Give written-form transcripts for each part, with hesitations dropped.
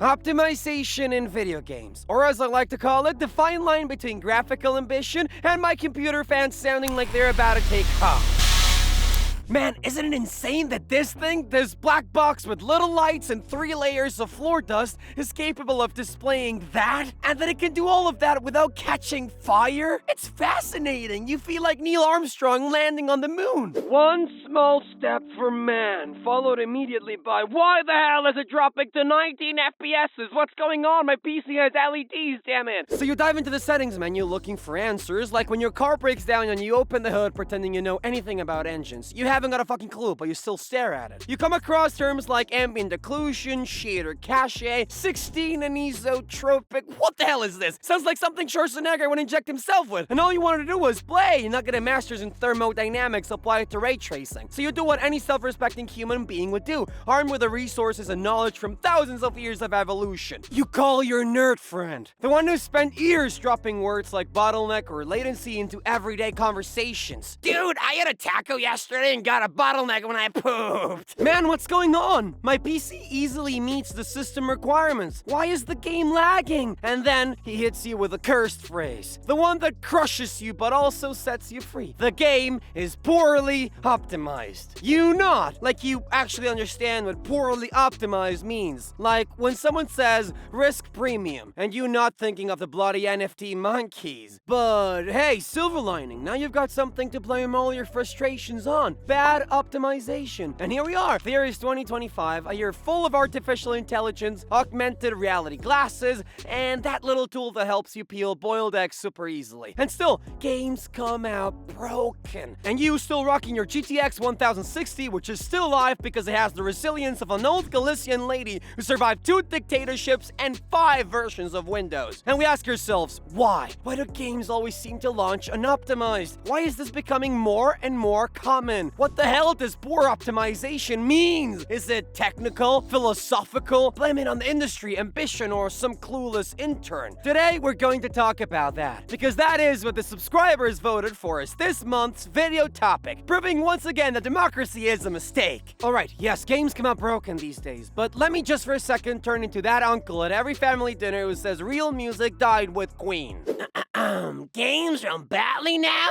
Optimization in video games, or as I like to call it, the fine line between graphical ambition and my computer fans sounding like they're about to take off. Man, isn't it insane that this black box with little lights and 3 layers of floor dust, is capable of displaying that? And that it can do all of that without catching fire? It's fascinating. You feel like Neil Armstrong landing on the moon. One small step for man, followed immediately by, why the hell is it dropping to 19 FPSs? What's going on? My PC has LEDs, damn it. So you dive into the settings menu looking for answers, like when your car breaks down and you open the hood pretending you know anything about engines. You haven't got a fucking clue, but you still stare at it. You come across terms like ambient occlusion, shader cache, 16 anisotropic. What the hell is this? Sounds like something Schwarzenegger would inject himself with. And all you wanted to do was play. You're not get a master's in thermodynamics applied to ray tracing. So you do what any self-respecting human being would do, armed with the resources and knowledge from thousands of years of evolution. You call your nerd friend, the one who spent years dropping words like bottleneck or latency into everyday conversations. Dude, I had a taco yesterday and got a bottleneck when I pooped. Man, what's going on? My PC easily meets the system requirements. Why is the game lagging? And then he hits you with a cursed phrase. The one that crushes you but also sets you free. The game is poorly optimized. You not. Like you actually understand what poorly optimized means. Like when someone says risk premium and you not thinking of the bloody NFT monkeys. But hey, silver lining. Now you've got something to blame all your frustrations on. Bad optimization. And here we are. The year is 2025, a year full of artificial intelligence, augmented reality glasses, and that little tool that helps you peel boiled eggs super easily. And still, games come out broken. And you still rocking your GTX 1060, which is still alive because it has the resilience of an old Galician lady who survived 2 dictatorships and 5 versions of Windows. And we ask ourselves, why? Why do games always seem to launch unoptimized? Why is this becoming more and more common? What the hell does poor optimization mean? Is it technical, philosophical? Blame it on the industry, ambition, or some clueless intern? Today, we're going to talk about that, because that is what the subscribers voted for as this month's video topic, proving once again that democracy is a mistake. Alright, yes, games come out broken these days, but let me just for a second turn into that uncle at every family dinner who says real music died with Queen. Games are badly now?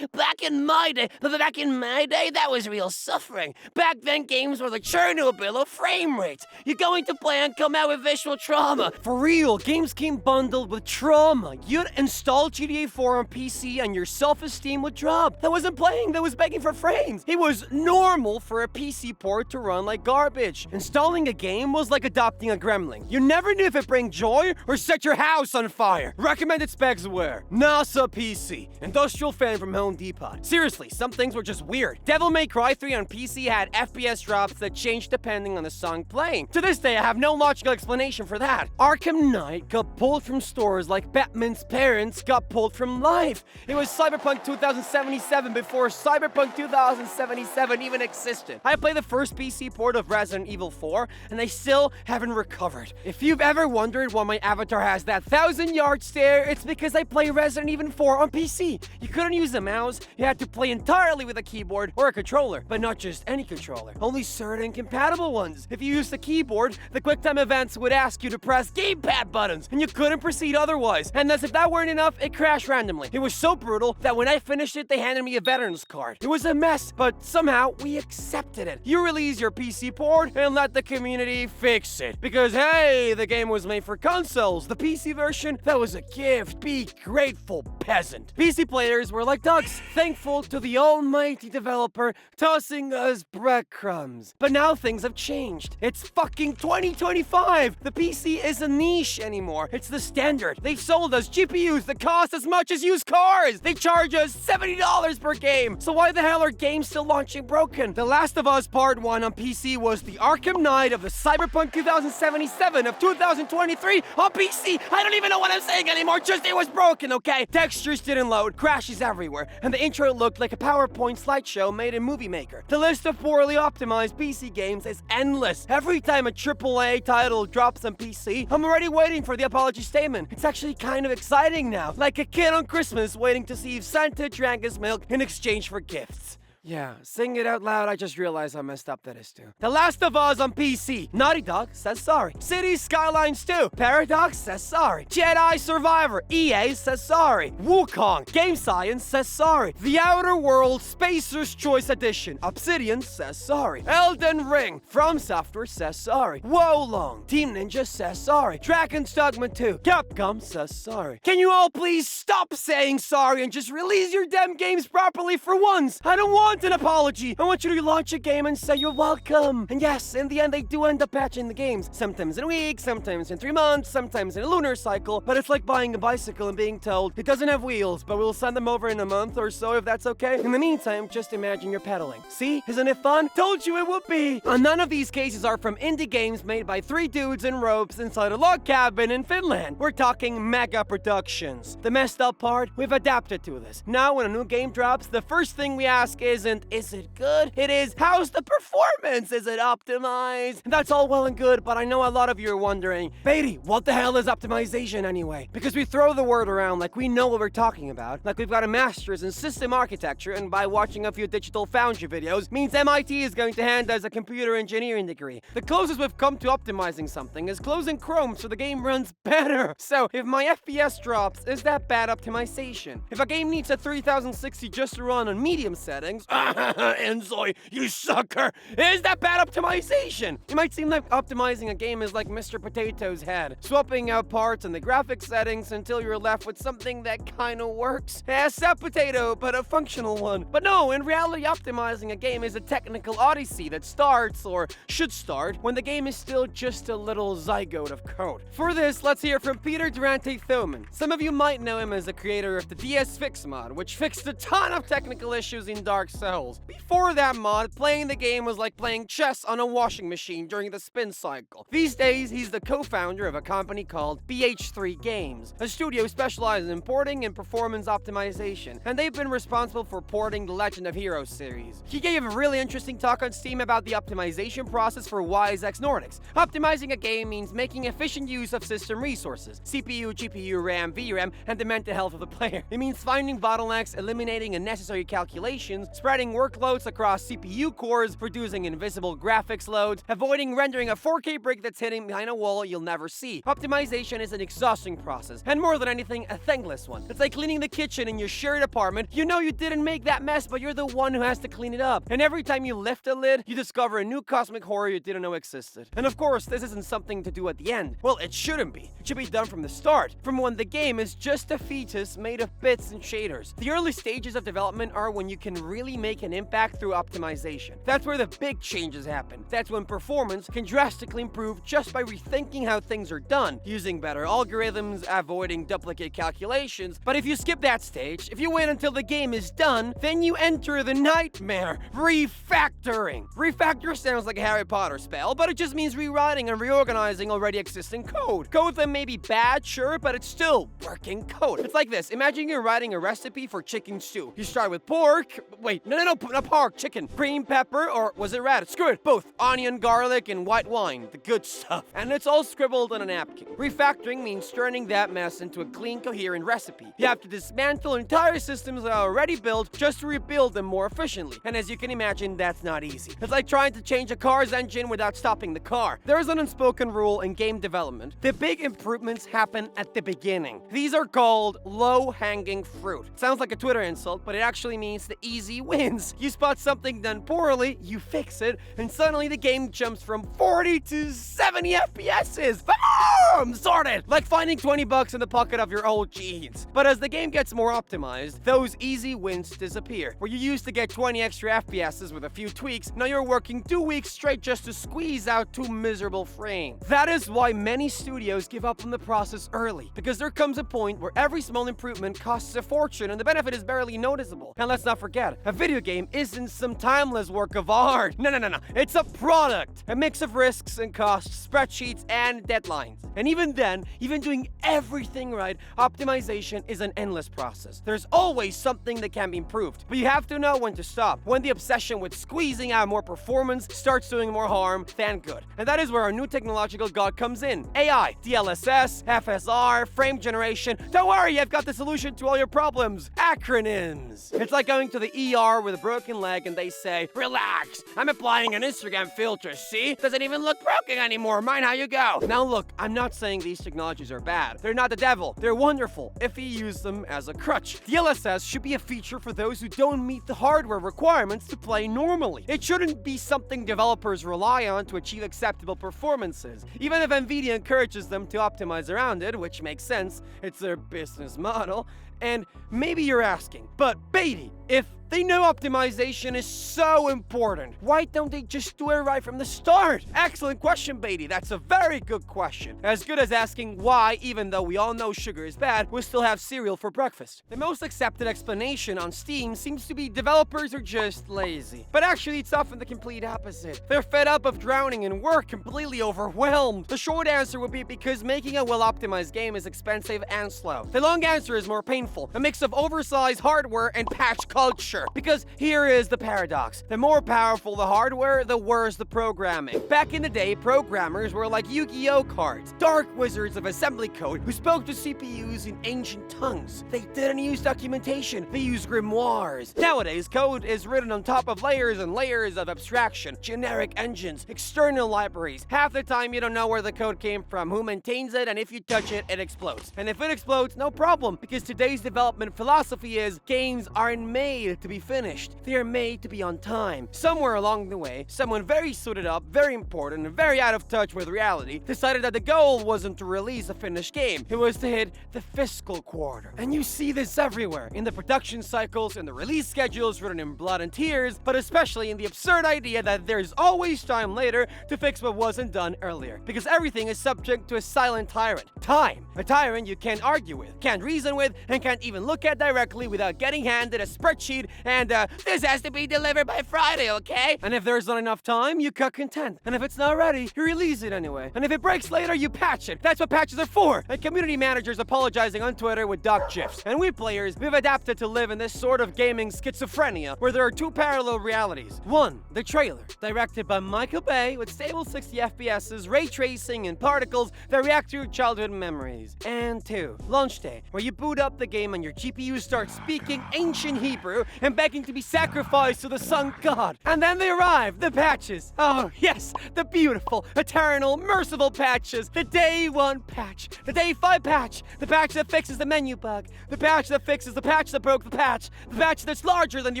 Back in my day, that was real suffering. Back then, games were like Chernobyl of frame rates. You're going to play and come out with visual trauma. For real, games came bundled with trauma. You'd install GTA 4 on PC and your self-esteem would drop. That wasn't playing, that was begging for frames. It was normal for a PC port to run like garbage. Installing a game was like adopting a gremlin. You never knew if it bring joy or set your house on fire. Recommended specs were NASA PC, industrial fan from Home Depot. Seriously, some things were just weird. Devil May Cry 3 on PC had FPS drops that changed depending on the song playing. To this day, I have no logical explanation for that. Arkham Knight got pulled from stores like Batman's parents got pulled from life. It was Cyberpunk 2077 before Cyberpunk 2077 even existed. I played the first PC port of Resident Evil 4, and I still haven't recovered. If you've ever wondered why my avatar has that 1,000-yard stare, it's because I play Resident Evil 4 on PC. You couldn't use a mouse, you had to play entirely with a keyboard or a controller, but not just any controller, only certain compatible ones. If you used the keyboard, the QuickTime events would ask you to press gamepad buttons, and you couldn't proceed otherwise. And as if that weren't enough, it crashed randomly. It was so brutal that when I finished it, they handed me a veteran's card. It was a mess, but somehow we accepted it. You release your PC port and let the community fix it. Because hey, the game was made for consoles. The PC version, that was a gift. Be grateful, peasant. PC players were like ducks, thankful to the almighty developer tossing us breadcrumbs. But now things have changed. It's fucking 2025. The PC isn't niche anymore. It's the standard. They've sold us GPUs that cost as much as used cars. They charge us $70 per game. So why the hell are games still launching broken? The Last of Us Part 1 on PC was the Arkham Knight of the Cyberpunk 2077 of 2023 on PC. I don't even know what I'm saying anymore. Just it was broken, okay? Textures didn't load, crashes everywhere, and the intro looked like a PowerPoint slideshow made in Movie Maker. The list of poorly optimized PC games is endless. Every time a AAA title drops on PC, I'm already waiting for the apology statement. It's actually kind of exciting now, like a kid on Christmas waiting to see if Santa drank his milk in exchange for gifts. Yeah, saying it out loud, I just realized how messed up that is too. The Last of Us on PC. Naughty Dog says sorry. Cities Skylines 2. Paradox says sorry. Jedi Survivor. EA says sorry. Wukong. Game Science says sorry. The Outer Worlds Spacer's Choice Edition. Obsidian says sorry. Elden Ring. From Software says sorry. Wolong. Team Ninja says sorry. Dragon's Dogma 2. Capcom says sorry. Can you all please stop saying sorry and just release your damn games properly for once? I don't want an apology. I want you to launch a game and say you're welcome. And yes, in the end, they do end up patching the games. Sometimes in a week, sometimes in 3 months, sometimes in a lunar cycle. But it's like buying a bicycle and being told it doesn't have wheels, but we'll send them over in a month or so if that's okay. In the meantime, just imagine you're pedaling. See? Isn't it fun? Told you it would be. None of these cases are from indie games made by 3 dudes in robes inside a log cabin in Finland. We're talking mega productions. The messed up part, we've adapted to this. Now when a new game drops, the first thing we ask isn't, is it good? It is, how's the performance? Is it optimized? And that's all well and good, but I know a lot of you are wondering, Beatty, what the hell is optimization anyway? Because we throw the word around like we know what we're talking about, like we've got a master's in system architecture, and by watching a few Digital Foundry videos means MIT is going to hand us a computer engineering degree. The closest we've come to optimizing something is closing Chrome so the game runs better. So if my FPS drops, is that bad optimization? If a game needs a 3060 just to run on medium settings, Enzoy, you sucker! Is that bad optimization? It might seem like optimizing a game is like Mr. Potato's head, swapping out parts and the graphics settings until you're left with something that kinda works. Sad potato, but a functional one. But no, in reality, optimizing a game is a technical odyssey that starts, or should start, when the game is still just a little zygote of code. For this, let's hear from Peter Durante Thoman. Some of you might know him as the creator of the DS Fix mod, which fixed a ton of technical issues in Dark Souls. Before that mod, playing the game was like playing chess on a washing machine during the spin cycle. These days, he's the co-founder of a company called BH3 Games, a studio specialized in porting and performance optimization, and they've been responsible for porting the Legend of Heroes series. He gave a really interesting talk on Steam about the optimization process for Wise X Nordics. Optimizing a game means making efficient use of system resources, CPU, GPU, RAM, VRAM, and the mental health of the player. It means finding bottlenecks, eliminating unnecessary calculations, spreading workloads across CPU cores, reducing invisible graphics loads, avoiding rendering a 4K brick that's hidden behind a wall you'll never see. Optimization is an exhausting process, and more than anything, a thankless one. It's like cleaning the kitchen in your shared apartment. You know you didn't make that mess, but you're the one who has to clean it up. And every time you lift a lid, you discover a new cosmic horror you didn't know existed. And of course, this isn't something to do at the end. Well, it shouldn't be. It should be done from the start, from when the game is just a fetus made of bits and shaders. The early stages of development are when you can really make an impact through optimization. That's where the big changes happen. That's when performance can drastically improve just by rethinking how things are done, using better algorithms, avoiding duplicate calculations. But if you skip that stage, if you wait until the game is done, then you enter the nightmare, refactoring. Refactor sounds like a Harry Potter spell, but it just means rewriting and reorganizing already existing code. Code that may be bad, sure, but it's still working code. It's like this. Imagine you're writing a recipe for chicken stew. You start with pork. Wait, no, not pork, chicken. Cream, pepper, or was it red? Screw it, both. Onion, garlic, and white wine. The good stuff. And it's all scribbled on a napkin. Refactoring means turning that mess into a clean, coherent recipe. You have to dismantle entire systems that are already built just to rebuild them more efficiently. And as you can imagine, that's not easy. It's like trying to change a car's engine without stopping the car. There is an unspoken rule in game development. The big improvements happen at the beginning. These are called low-hanging fruit. Sounds like a Twitter insult, but it actually means the easy wins. You spot something done poorly, you fix it, and suddenly the game jumps from 40 to 70 FPSs. Boom! Sorted! Like finding 20 bucks in the pocket of your old jeans. But as the game gets more optimized, those easy wins disappear. Where you used to get 20 extra FPSs with a few tweaks, now you're working 2 weeks straight just to squeeze out 2 miserable frames. That is why many studios give up on the process early, because there comes a point where every small improvement costs a fortune and the benefit is barely noticeable. And let's not forget, a video game isn't some timeless work of art. No. It's a product. A mix of risks and costs, spreadsheets, and deadlines. And even then, even doing everything right, optimization is an endless process. There's always something that can be improved, but you have to know when to stop. When the obsession with squeezing out more performance starts doing more harm than good. And that is where our new technological god comes in. AI, DLSS, FSR, frame generation. Don't worry, I've got the solution to all your problems. Acronyms. It's like going to the ER with a broken leg and they say, relax, I'm applying an Instagram filter, see? Doesn't even look broken anymore, mind how you go. Now look, I'm not saying these technologies are bad. They're not the devil. They're wonderful if you use them as a crutch. DLSS should be a feature for those who don't meet the hardware requirements to play normally. It shouldn't be something developers rely on to achieve acceptable performances, even if Nvidia encourages them to optimize around it, which makes sense. It's their business model. And maybe you're asking, but Beatty, if they know optimization is so important, why don't they just do it right from the start? Excellent question, Beatty. That's a very good question. As good as asking why, even though we all know sugar is bad, we still have cereal for breakfast. The most accepted explanation on Steam seems to be developers are just lazy. But actually, it's often the complete opposite. They're fed up of drowning in work, completely overwhelmed. The short answer would be because making a well-optimized game is expensive and slow. The long answer is more painful. A mix of oversized hardware and patch culture. Because here is the paradox. The more powerful the hardware, the worse the programming. Back in the day, programmers were like Yu-Gi-Oh cards, dark wizards of assembly code who spoke to CPUs in ancient tongues. They didn't use documentation, they used grimoires. Nowadays, code is written on top of layers and layers of abstraction, generic engines, external libraries. Half the time you don't know where the code came from, who maintains it, and if you touch it, it explodes. And if it explodes, no problem, because today's development philosophy is games aren't made to be finished. They are made to be on time. Somewhere along the way, someone very suited up, very important, and very out of touch with reality decided that the goal wasn't to release a finished game. It was to hit the fiscal quarter. And you see this everywhere, in the production cycles, in the release schedules written in blood and tears, but especially in the absurd idea that there's always time later to fix what wasn't done earlier. Because everything is subject to a silent tyrant. Time. A tyrant you can't argue with, can't reason with, and can't even look at directly without getting handed a spreadsheet and this has to be delivered by Friday, okay? And if there's not enough time, you cut content. And if it's not ready, you release it anyway. And if it breaks later, you patch it. That's what patches are for. And community managers apologizing on Twitter with doc gifs. And we players, we've adapted to live in this sort of gaming schizophrenia where there are two parallel realities. One, the trailer, directed by Michael Bay with stable 60 FPSs, ray tracing, and particles that react to your childhood memories. And two, launch day, where you boot up the game and your GPU starts speaking ancient Hebrew and begging to be sacrificed to the sun god. And then they arrive, the patches. Oh yes, the beautiful, eternal, merciful patches. The day 1 patch, the day 5 patch, the patch that fixes the menu bug, the patch that fixes the patch that broke the patch that's larger than the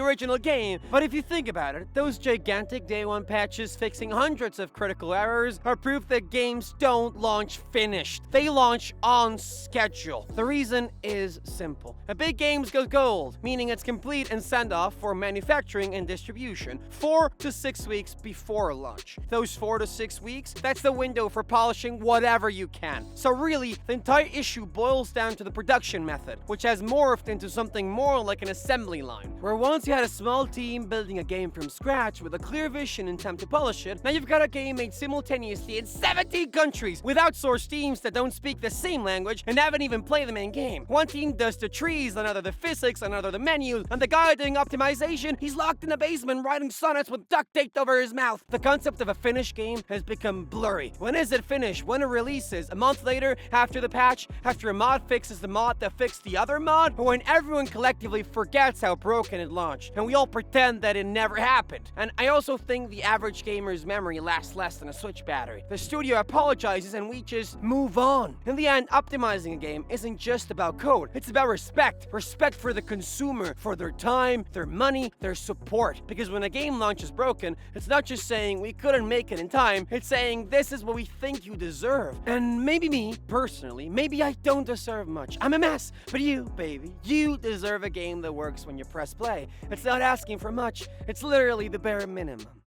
original game. But if you think about it, those gigantic day 1 patches fixing hundreds of critical errors are proof that games don't launch finished. They launch on schedule. The reason is simple. A big game goes gold, meaning it's complete and send off for manufacturing and distribution 4 to 6 weeks before launch. Those 4 to 6 weeks, that's the window for polishing whatever you can. So really, the entire issue boils down to the production method, which has morphed into something more like an assembly line, where once you had a small team building a game from scratch with a clear vision and time to polish it, now you've got a game made simultaneously in 17 countries with outsourced teams that don't speak the same language and haven't even played the main game. One team does the trees, another the physics, another the menus, and the guy doing optimization, he's locked in a basement writing sonnets with duct taped over his mouth. The concept of a finished game has become blurry. When is it finished? When it releases? A month later? After the patch? After a mod fixes the mod that fixed the other mod? Or when everyone collectively forgets how broken it launched, and we all pretend that it never happened? And I also think the average gamer's memory lasts less than a Switch battery. The studio apologizes and we just move on. In the end, optimizing a game isn't just about code. It's about respect. Respect for the consumer, for their time, their money, their support. Because when a game launches broken, it's not just saying we couldn't make it in time, it's saying this is what we think you deserve. And maybe me, personally, maybe I don't deserve much. I'm a mess. But you, baby, you deserve a game that works when you press play. It's not asking for much. It's literally the bare minimum.